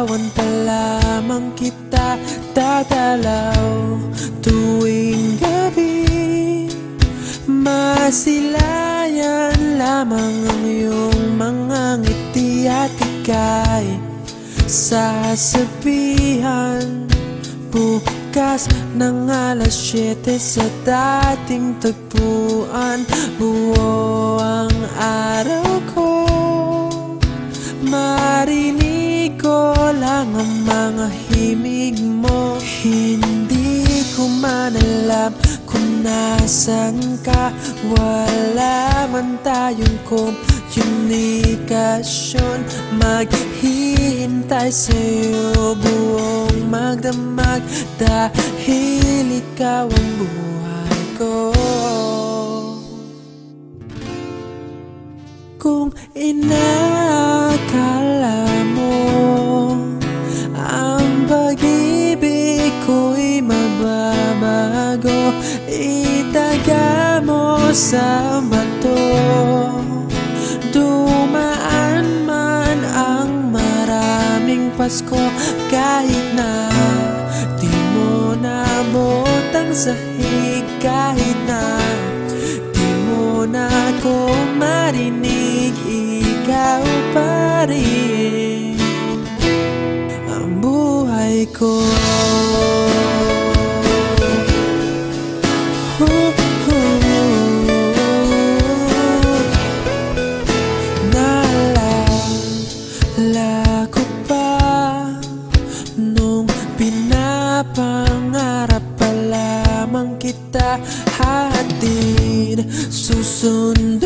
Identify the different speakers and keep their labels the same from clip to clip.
Speaker 1: Liligawan pa lamang kita, tatalaw tuwing gabi. Masilayan lamang ang iyong mga ngiti at ika'y sasabihan bukas ng alas 7 sa dating tagpuan. Buo ang araw ko, marinig ko lang ang mga himig mo. Hindi ko man alam kung nasan ka, wala man tayong komunikasyon. Maghihintay sa'yo buong magdamag, dahil ikaw ang buhay ko. Kung inakala mo ang pag-ibig ko'y mababago, itaga mo sa bato. Dumaan man ang maraming Pasko, kahit na di mo naabot ang sahig, kahit na di mo na ako marinig, ikaw pa rin ang buhay ko. Naalala ko pa nung pinapangarap pa lamang kita, hatid susunduin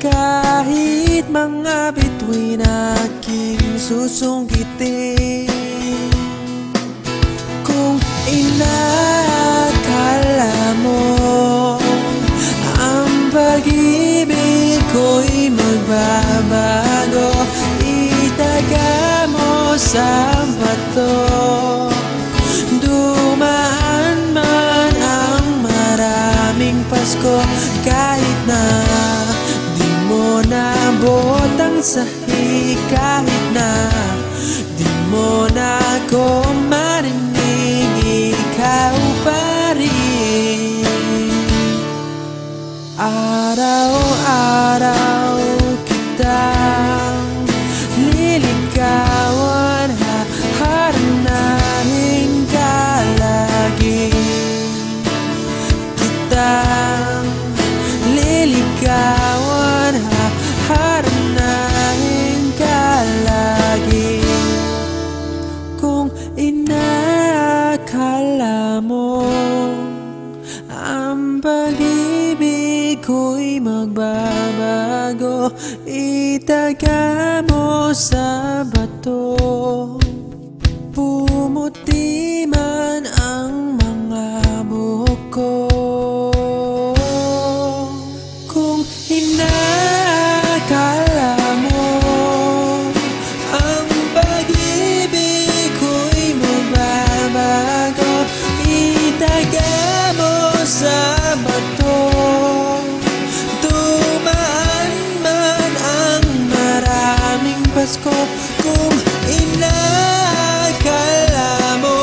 Speaker 1: kahit mga bituin aking susungkitin. Kung inakala mo ang pag-ibig ko'y magbabago, itaga mo sa bato. Dumaan man ang maraming Pasko, kahit na di mo naabot ang sahig, kahit na di mo na ako marinig, ikaw pa rin. Araw-araw kitang liligawan, haharanahin ka lagi. Kitang liligawan, haharanahin ka lagi. Kung inakala mo ang pag-ibig ko'y magbabago, itaga mo sa bato. Pumuti man ang mga buhok ko. Kung inakala mo ang pag-ibig ko'y magbabago, itaga mo sa bato. Dumaan man ang maraming Pasko, kung inakala mo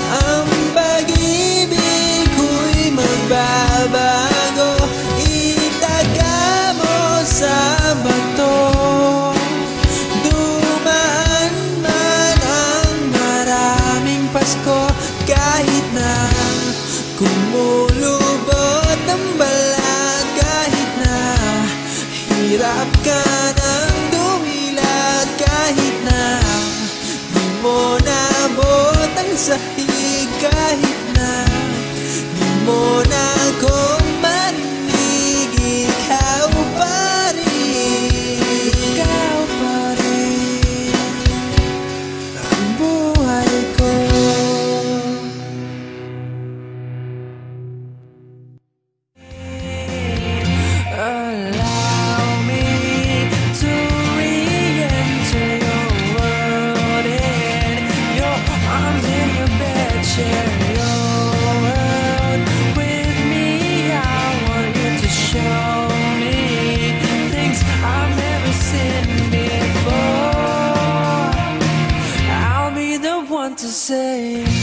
Speaker 1: ang pag-ibig ko'y magbabago, itaga mo sa bato. Dumaan man ang maraming Pasko, kahit na kumulubot ang balat, kahit na hirap ka ng dumilat, kahit na di mo naabot ang sahig, kahit na di mo na ako marinig, ikaw pa rin, ikaw pa rin ang buhay ko. Allow me to re-enter your world, in your arms, in your bed, share your world with me. I want you to show me things I've never seen before. to say.